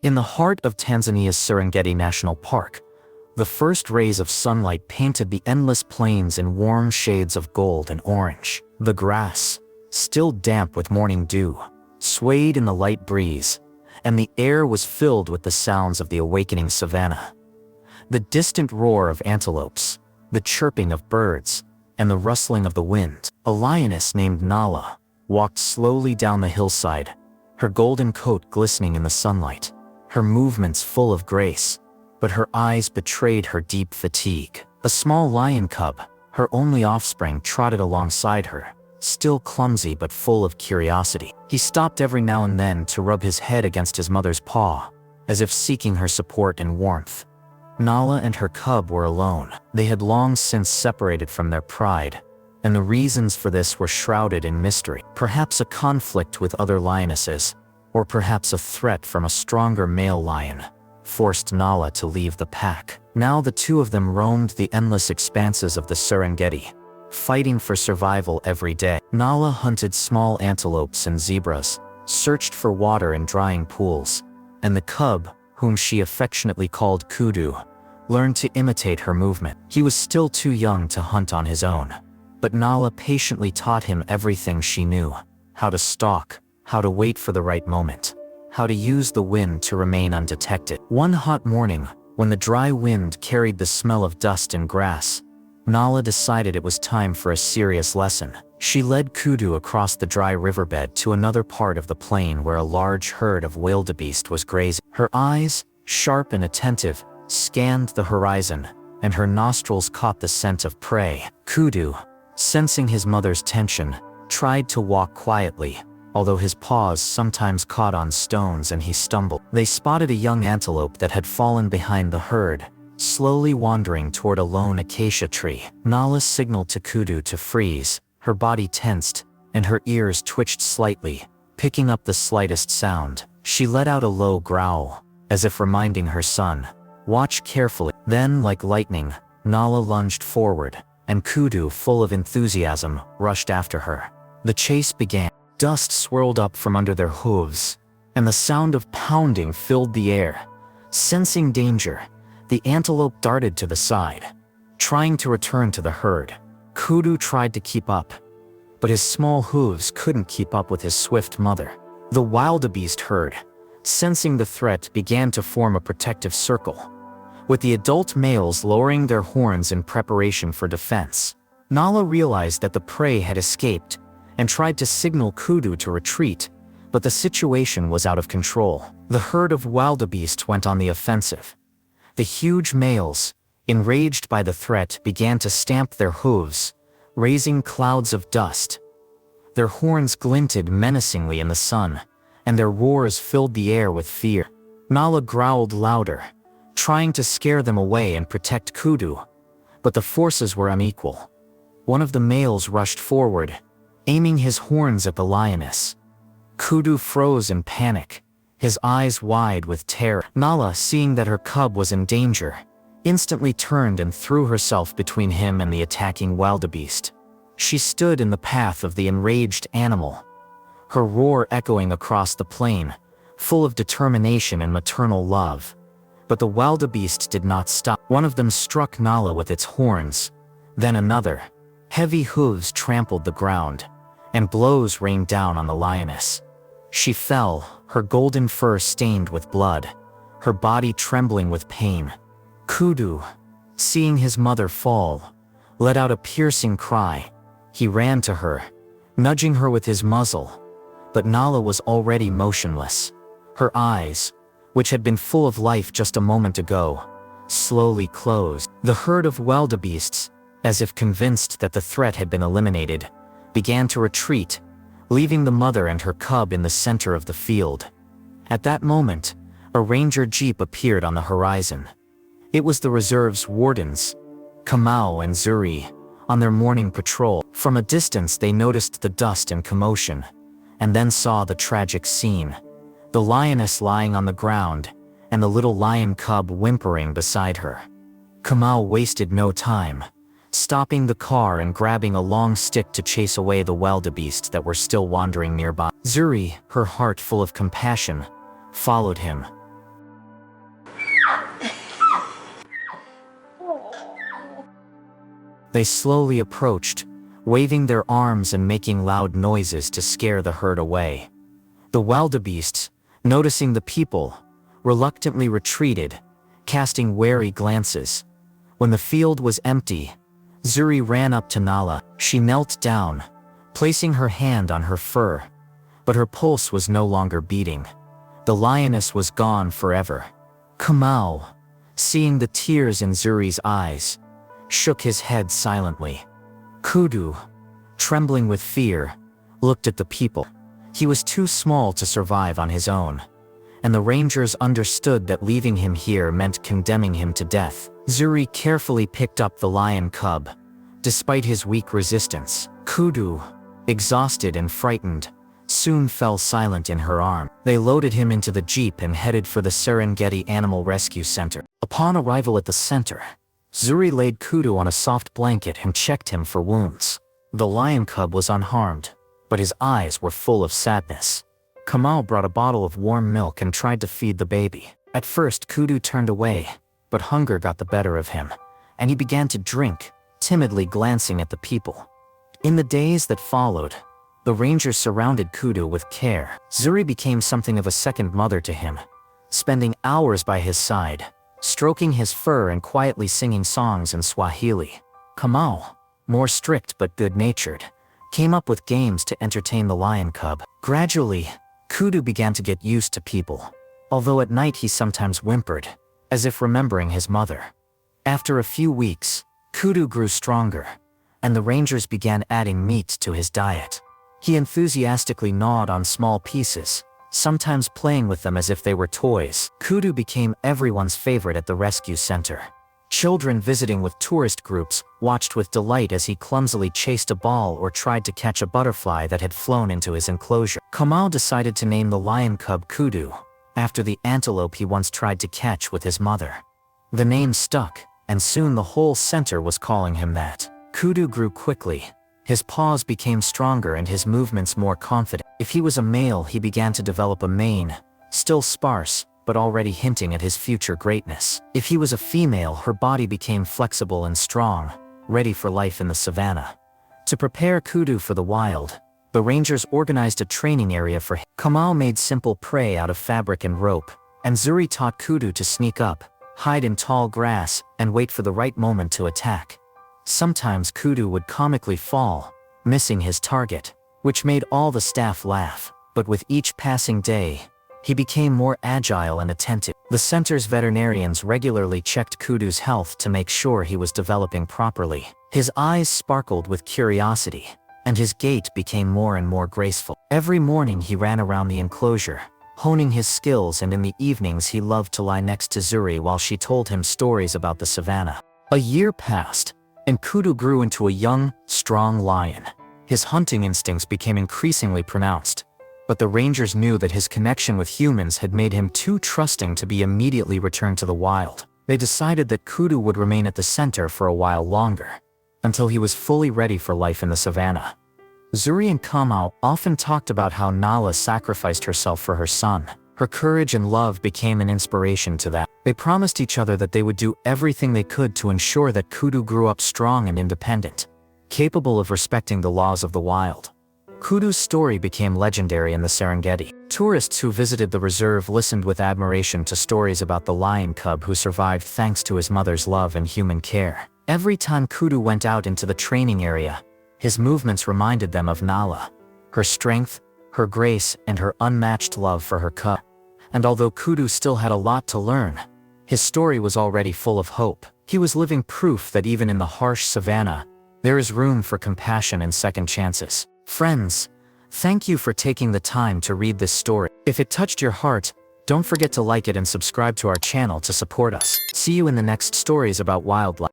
In the heart of Tanzania's Serengeti National Park, the first rays of sunlight painted the endless plains in warm shades of gold and orange. The grass, still damp with morning dew, swayed in the light breeze, and the air was filled with the sounds of the awakening savanna. The distant roar of antelopes, the chirping of birds, and the rustling of the wind. A lioness named Nala walked slowly down the hillside, her golden coat glistening in the sunlight, her movements full of grace, but her eyes betrayed her deep fatigue. A small lion cub, her only offspring, trotted alongside her, still clumsy but full of curiosity. He stopped every now and then to rub his head against his mother's paw, as if seeking her support and warmth. Nala and her cub were alone. They had long since separated from their pride, and the reasons for this were shrouded in mystery. Perhaps a conflict with other lionesses, or perhaps a threat from a stronger male lion, forced Nala to leave the pack. Now the two of them roamed the endless expanses of the Serengeti, fighting for survival every day. Nala hunted small antelopes and zebras, searched for water in drying pools, and the cub, whom she affectionately called Kudu, learned to imitate her movement. He was still too young to hunt on his own, but Nala patiently taught him everything she knew: how to stalk, how to wait for the right moment, how to use the wind to remain undetected. One hot morning, when the dry wind carried the smell of dust and grass, Nala decided it was time for a serious lesson. She led Kudu across the dry riverbed to another part of the plain where a large herd of wildebeest was grazing. Her eyes, sharp and attentive, scanned the horizon, and her nostrils caught the scent of prey. Kudu, sensing his mother's tension, tried to walk quietly, although his paws sometimes caught on stones and he stumbled. They spotted a young antelope that had fallen behind the herd, slowly wandering toward a lone acacia tree. Nala signaled to Kudu to freeze. Her body tensed, and her ears twitched slightly, picking up the slightest sound. She let out a low growl, as if reminding her son, "Watch carefully." Then, like lightning, Nala lunged forward, and Kudu, full of enthusiasm, rushed after her. The chase began. Dust swirled up from under their hooves, and the sound of pounding filled the air. Sensing danger, the antelope darted to the side, trying to return to the herd. Kudu tried to keep up, but his small hooves couldn't keep up with his swift mother. The wildebeest herd, sensing the threat, began to form a protective circle, with the adult males lowering their horns in preparation for defense. Nala realized that the prey had escaped and tried to signal Kudu to retreat, but the situation was out of control. The herd of wildebeest went on the offensive. The huge males, enraged by the threat, began to stamp their hooves, raising clouds of dust. Their horns glinted menacingly in the sun, and their roars filled the air with fear. Nala growled louder, trying to scare them away and protect Kudu, but the forces were unequal. One of the males rushed forward, aiming his horns at the lioness. Kudu froze in panic, his eyes wide with terror. Nala, seeing that her cub was in danger, instantly turned and threw herself between him and the attacking wildebeest. She stood in the path of the enraged animal, her roar echoing across the plain, full of determination and maternal love. But the wildebeest did not stop. One of them struck Nala with its horns, then another. Heavy hooves trampled the ground, and blows rained down on the lioness. She fell, her golden fur stained with blood, her body trembling with pain. Kudu, seeing his mother fall, let out a piercing cry. He ran to her, nudging her with his muzzle, but Nala was already motionless. Her eyes, which had been full of life just a moment ago, slowly closed. The herd of wildebeests, as if convinced that the threat had been eliminated, began to retreat, leaving the mother and her cub in the center of the field. At that moment, a ranger jeep appeared on the horizon. It was the reserve's wardens, Kamau and Zuri, on their morning patrol. From a distance they noticed the dust and commotion, and then saw the tragic scene: the lioness lying on the ground, and the little lion cub whimpering beside her. Kamau wasted no time, stopping the car and grabbing a long stick to chase away the wildebeest that were still wandering nearby. Zuri, her heart full of compassion, followed him, They slowly approached, waving their arms and making loud noises to scare the herd away. The wildebeests, noticing the people, reluctantly retreated, casting wary glances. When the field was empty, Zuri ran up to Nala. She knelt down, placing her hand on her fur, but her pulse was no longer beating. The lioness was gone forever. Kamau, seeing the tears in Zuri's eyes, shook his head silently. Kudu, trembling with fear, looked at the people. He was too small to survive on his own, and the rangers understood that leaving him here meant condemning him to death. Zuri carefully picked up the lion cub, despite his weak resistance. Kudu, exhausted and frightened, soon fell silent in her arm. They loaded him into the jeep and headed for the Serengeti Animal Rescue Center. Upon arrival at the center, Zuri laid Kudu on a soft blanket and checked him for wounds. The lion cub was unharmed, but his eyes were full of sadness. Kamau brought a bottle of warm milk and tried to feed the baby. At first, Kudu turned away, but hunger got the better of him, and he began to drink, timidly glancing at the people. In the days that followed, the rangers surrounded Kudu with care. Zuri became something of a second mother to him, spending hours by his side, stroking his fur and quietly singing songs in Swahili. Kamau, more strict but good-natured, came up with games to entertain the lion cub. Gradually, Kudu began to get used to people, although at night he sometimes whimpered, as if remembering his mother. After a few weeks, Kudu grew stronger, and the rangers began adding meat to his diet. He enthusiastically gnawed on small pieces, sometimes playing with them as if they were toys. Kudu became everyone's favorite at the rescue center. Children visiting with tourist groups watched with delight as he clumsily chased a ball or tried to catch a butterfly that had flown into his enclosure. Kamau decided to name the lion cub Kudu, after the antelope he once tried to catch with his mother. The name stuck, and soon the whole center was calling him that. Kudu grew quickly. His paws became stronger and his movements more confident. If he was a male, he began to develop a mane, still sparse, but already hinting at his future greatness. If he was a female, her body became flexible and strong, ready for life in the savannah. To prepare Kudu for the wild, the rangers organized a training area for him. Kamau made simple prey out of fabric and rope, and Zuri taught Kudu to sneak up, hide in tall grass, and wait for the right moment to attack. Sometimes Kudu would comically fall, missing his target, which made all the staff laugh. But with each passing day, he became more agile and attentive. The center's veterinarians regularly checked Kudu's health to make sure he was developing properly. His eyes sparkled with curiosity, and his gait became more and more graceful. Every morning he ran around the enclosure, honing his skills, and in the evenings he loved to lie next to Zuri while she told him stories about the savannah. A year passed, and Kudu grew into a young, strong lion. His hunting instincts became increasingly pronounced, but the rangers knew that his connection with humans had made him too trusting to be immediately returned to the wild. They decided that Kudu would remain at the center for a while longer, until he was fully ready for life in the savannah. Zuri and Kamau often talked about how Nala sacrificed herself for her son. Her courage and love became an inspiration to them. They promised each other that they would do everything they could to ensure that Kudu grew up strong and independent, capable of respecting the laws of the wild. Kudu's story became legendary in the Serengeti. Tourists who visited the reserve listened with admiration to stories about the lion cub who survived thanks to his mother's love and human care. Every time Kudu went out into the training area, his movements reminded them of Nala, her strength, her grace, and her unmatched love for her cub. And although Kudu still had a lot to learn, his story was already full of hope. He was living proof that even in the harsh savannah, there is room for compassion and second chances. Friends, thank you for taking the time to read this story. If it touched your heart, don't forget to like it and subscribe to our channel to support us. See you in the next stories about wildlife.